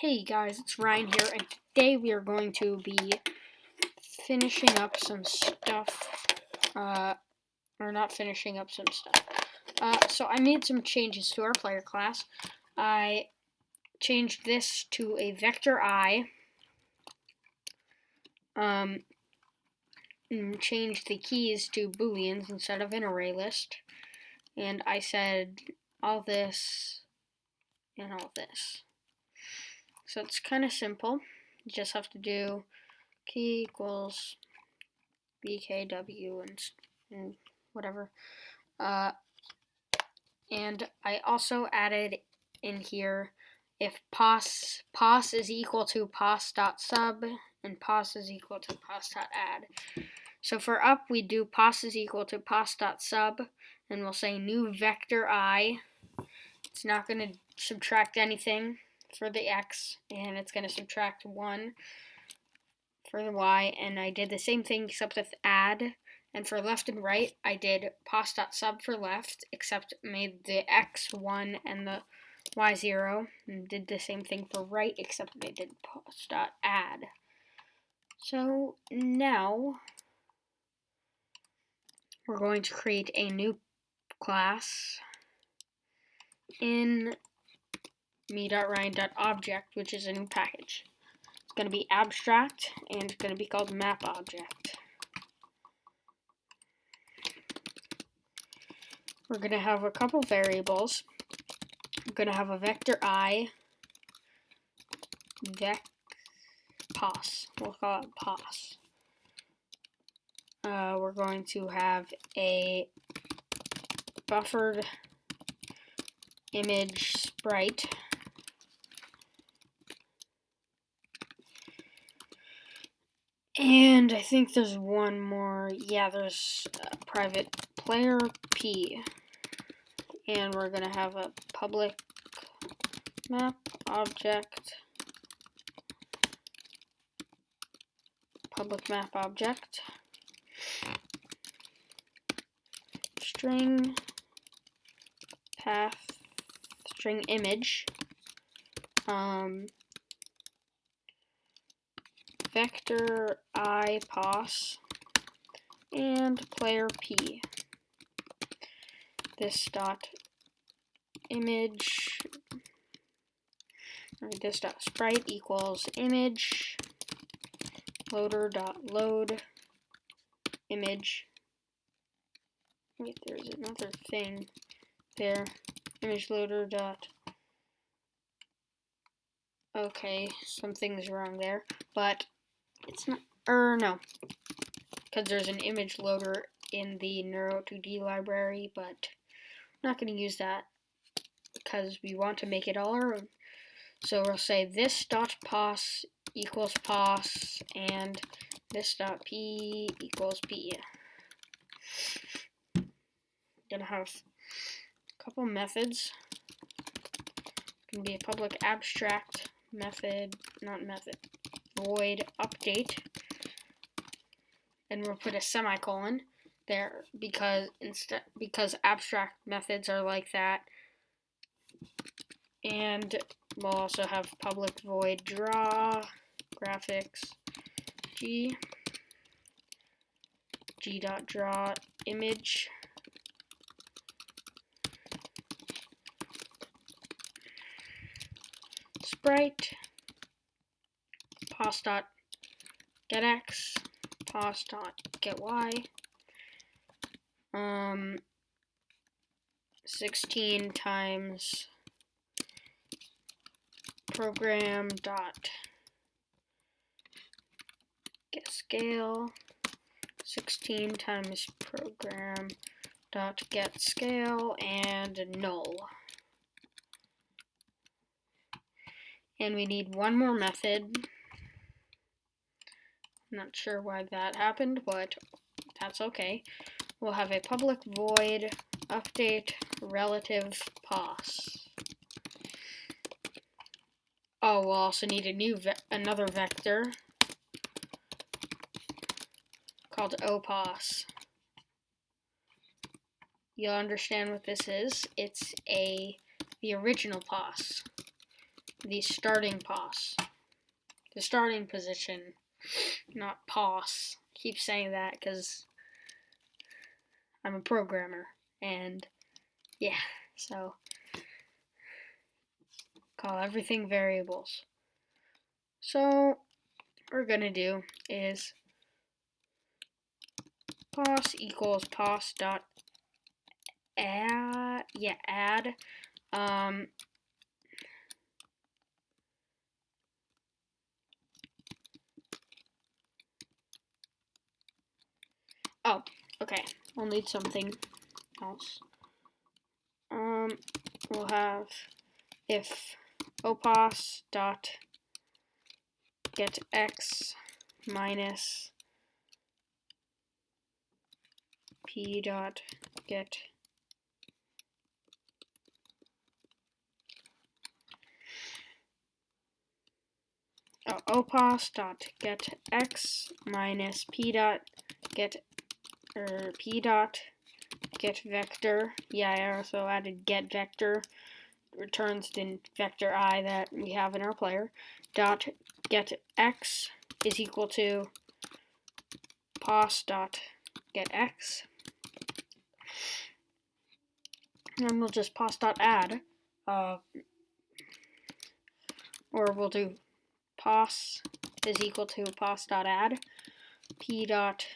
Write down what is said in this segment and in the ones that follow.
Hey guys, it's Ryan here, and today we are going to be finishing up some stuff, or not finishing up some stuff. So I made some changes to our player class. I changed this to a vector I, and changed the keys to booleans instead of an array list, and I said all this and all this. So it's kind of simple. You just have to do key equals BKW and whatever. And I also added in here if pos is equal to pos.sub and pos is equal to pos.add. So for up, we do pos is equal to pos.sub, and we'll say new vector I. It's not going to subtract anything for the x, and it's going to subtract 1 for the y, and I did the same thing except with add. And for left and right, I did pos.sub for left, except made the x 1 and the y 0, and did the same thing for right, except I did pos.add. So now we're going to create a new class in me.ryan.object, which is a new package. It's going to be abstract, and it's going to be called mapObject. We're going to have a couple variables. We're going to have a vector I, pos. We'll call it pos. We're going to have a buffered image sprite. And I think there's one more. Yeah, there's a private player P. And we're going to have a public map object. Public map object. String path. String image. Vector I pos. And player P. This dot image, or this dot sprite equals image loader dot load image. Wait, there's another thing there. Image loader dot. Okay, something's wrong there, but it's not. No, because there's an image loader in the Neuro2D library, but I'm not going to use that because we want to make it all our own. So we'll say this dot pos equals pos and this dot p equals p. I'm gonna have a couple methods. It's gonna be a public abstract method, void update, and we'll put a semicolon there because abstract methods are like that. And we'll also have public void draw graphics g.draw image sprite pos.getx pos.getY 16 times program dot get scale 16 times program dot get scale and null. And we need one more method. I'm not sure why that happened, but that's okay. We'll have a public void update relative pos. Oh, we'll also need another vector called opos. You'll understand what this is. It's the original pos. the starting pos. The starting position, not pos. I keep saying that because I'm a programmer, and yeah, so call everything variables. So what we're gonna do is pos equals pos dot add, oh, okay, we'll need something else. We'll have if opos dot get x minus p dot get opos dot get x minus p dot get p dot get vector. Yeah, I also added get vector, returns the vector I that we have in our player, dot get x is equal to pos dot get x, and we'll just pos dot add, or we'll do pos is equal to pos dot add p dot,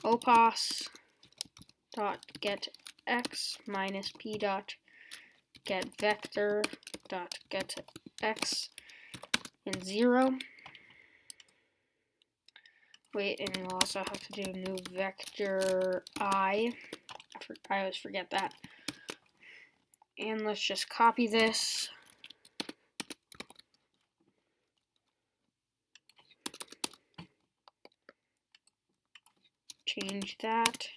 opos dot get x minus p dot get vector dot get x and 0. Wait, and we'll also have to do new vector I always forget that. And let's just copy this. Change that.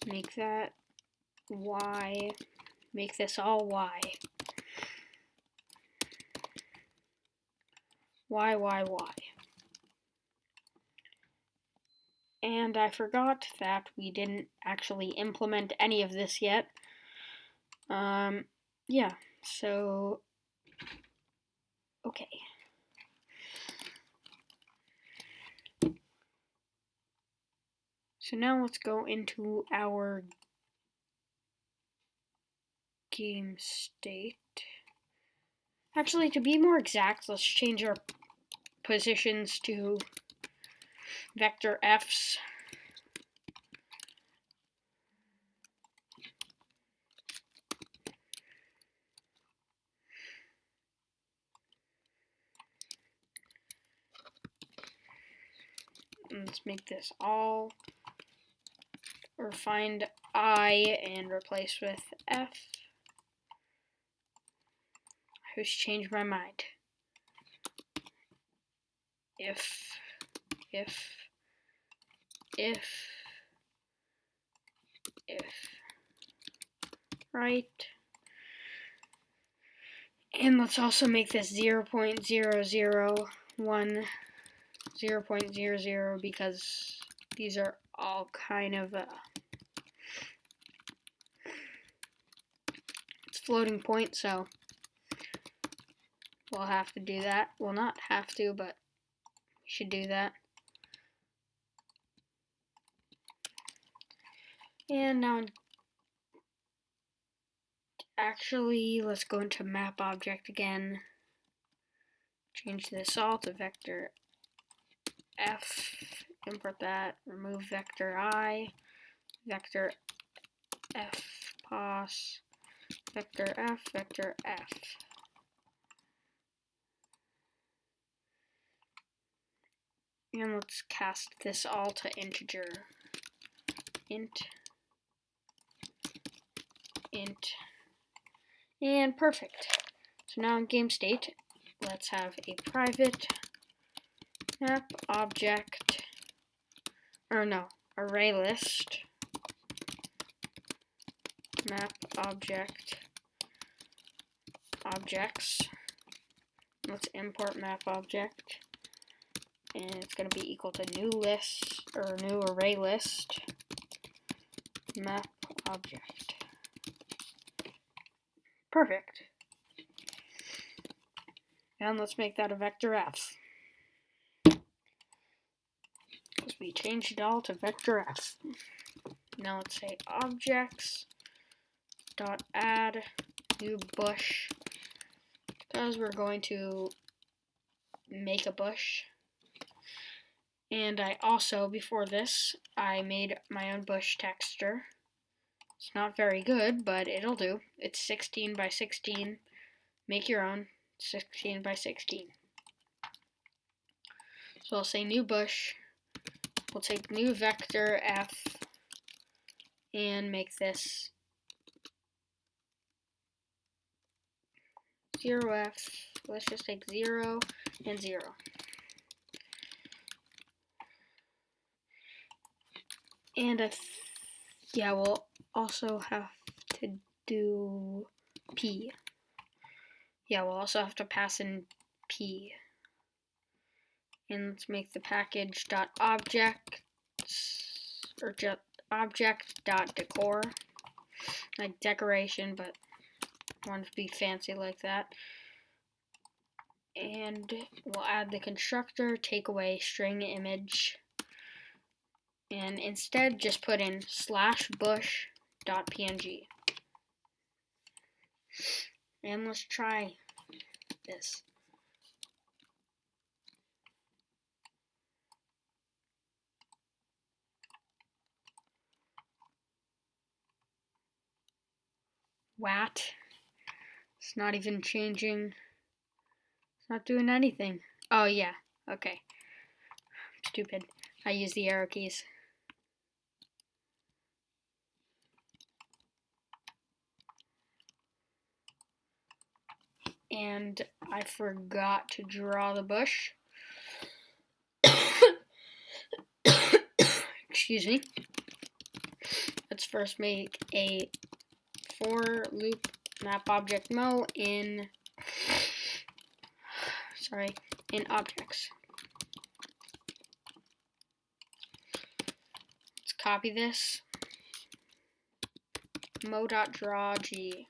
Make that y. Make this all y. Y. And I forgot that we didn't actually implement any of this yet. Yeah, so, okay. So now let's go into our game state. Actually, to be more exact, let's change our positions to vector f's. Let's make this all, or find I and replace with f. I just changed my mind. If, right. And let's also make this 0.001, 0.00, because these are all kind of it's floating point, so we'll have to do that. Well, not have to, but we should do that. And now, actually, let's go into map object again. Change this all to vector f. Import that. Remove vector I. Vector f pos. Vector f. Vector f. And let's cast this all to integer. Int. And perfect. So now in game state, let's have a private map object, array list, map object, objects. Let's import map object, and it's going to be equal to new list, or new array list, map object. Perfect. And let's make that a vector f. Because we changed it all to vector f. Now let's say objects dot add new bush, because we're going to make a bush. And I also, before this, I made my own bush texture. It's not very good, but it'll do. It's 16 by 16. Make your own. 16 by 16. So I'll say new bush. We'll take new vector f and make this 0f. Let's just take 0 and 0. And we'll also have to do p. Yeah, we'll also have to pass in p. And let's make the package dot object or just object dot decor, like decoration, but I want it to be fancy like that. And we'll add the constructor, take away string image, and instead just put in /bush.png. And let's try this. What? It's not even changing. It's not doing anything. Oh yeah, okay. Stupid. I use the arrow keys. And I forgot to draw the bush. Excuse me. Let's first make a for loop map object mo in objects. Let's copy this. Mo.draw g.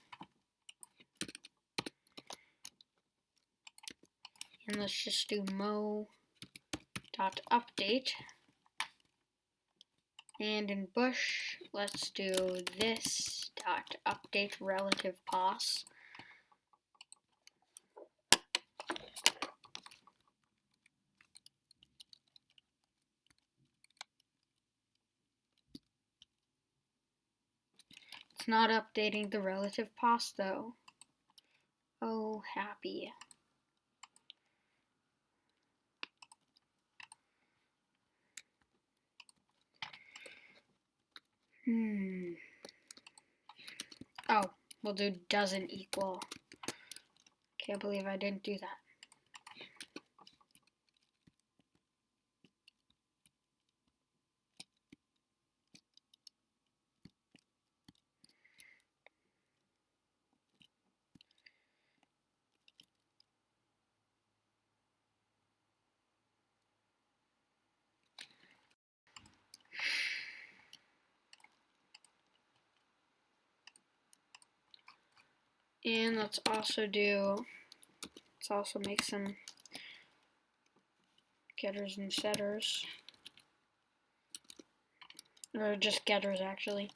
And let's just do mo.update. And in bush, let's do this dot update relative pos. It's not updating the relative pos though. Oh, happy. Oh, we'll do doesn't equal. Can't believe I didn't do that. And let's also make some getters and setters. Or just getters actually.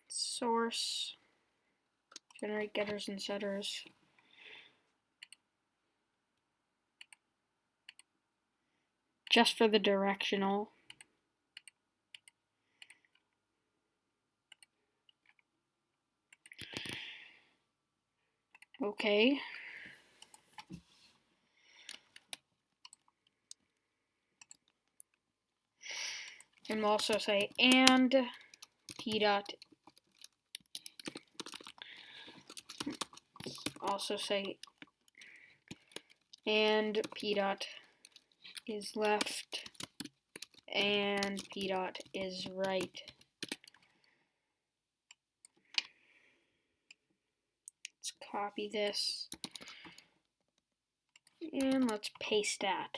Source, generate getters and setters. Just for the directional. Okay. And we'll also say and p dot. Also say and p dot is left and p dot is right. Let's copy this and let's paste that.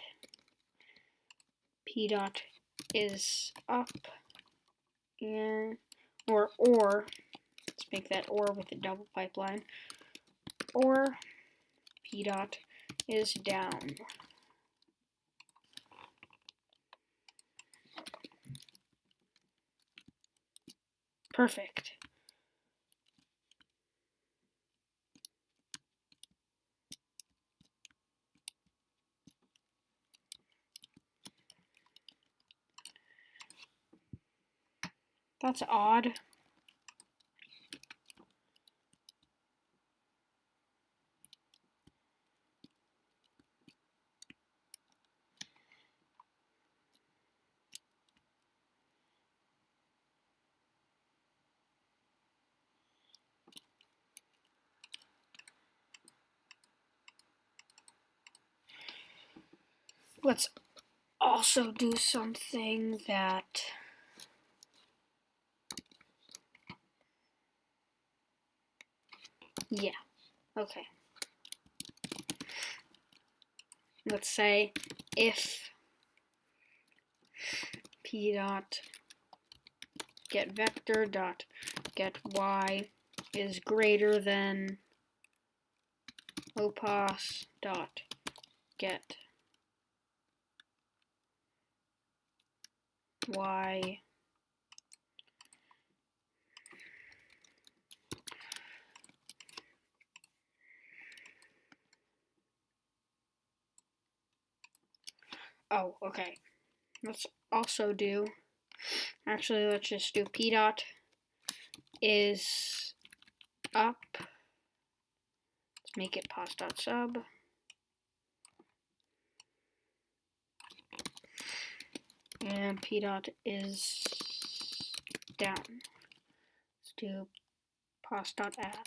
P dot is up and or let's make that or with a double pipeline, or p dot is down. Perfect. That's odd. Let's also do something that okay. Let's say if p dot get vector dot get y is greater than opos dot get y okay. Let's also do, actually let's just do p dot is up. Let's make it pos dot sub. And p dot is down. Let's do pos dot add.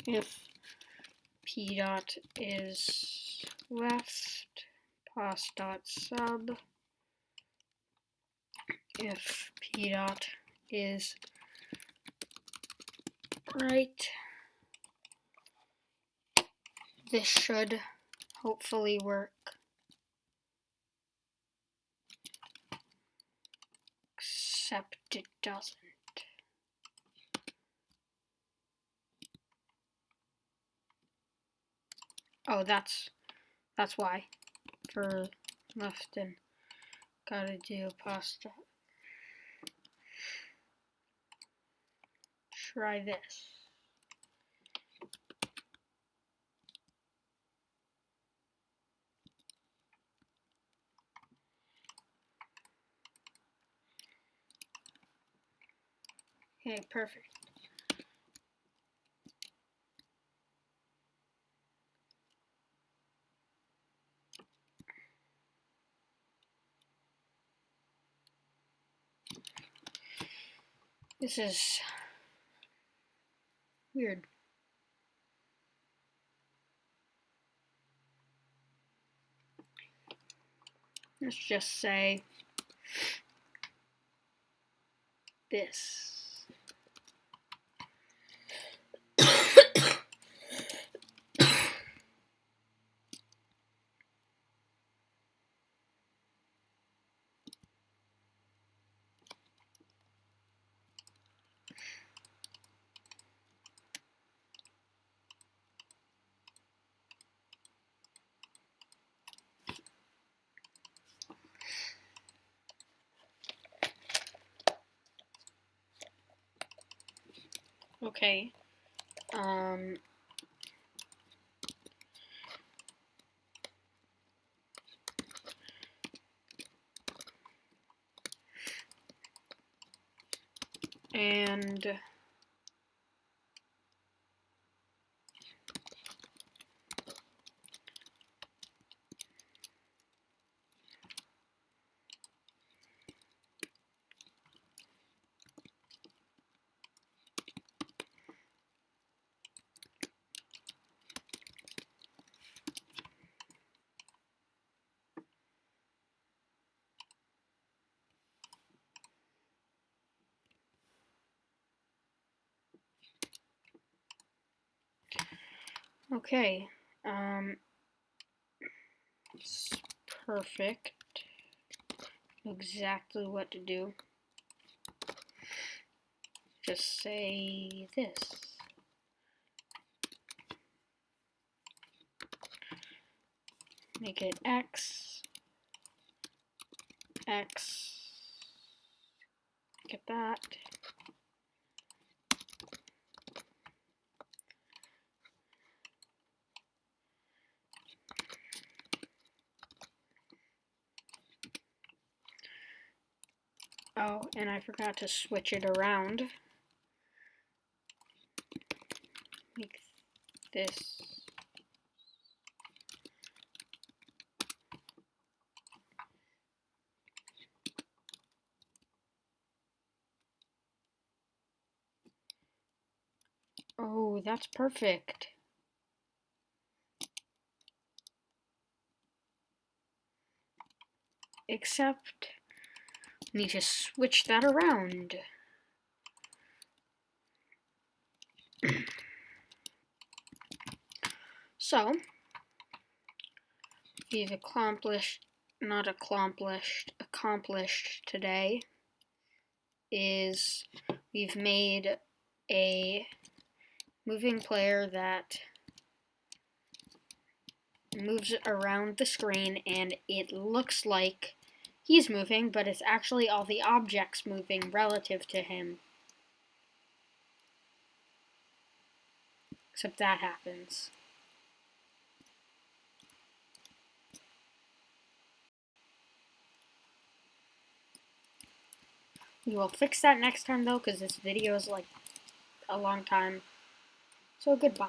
If p dot is left, pos dot sub. If p dot is right, this should hopefully work. Except it doesn't. Oh, that's why. For left and gotta do pasta. Try this. Okay, perfect. This is weird. Let's just say this. Okay. And okay. perfect. Exactly what to do. Just say this. Make it X, X, get that. Oh, and I forgot to switch it around. Make this. Oh, that's perfect. Except, need to switch that around. So, we've accomplished today is we've made a moving player that moves around the screen, and it looks like he's moving, but it's actually all the objects moving relative to him. Except that happens. We will fix that next time though, because this video is like a long time. So goodbye.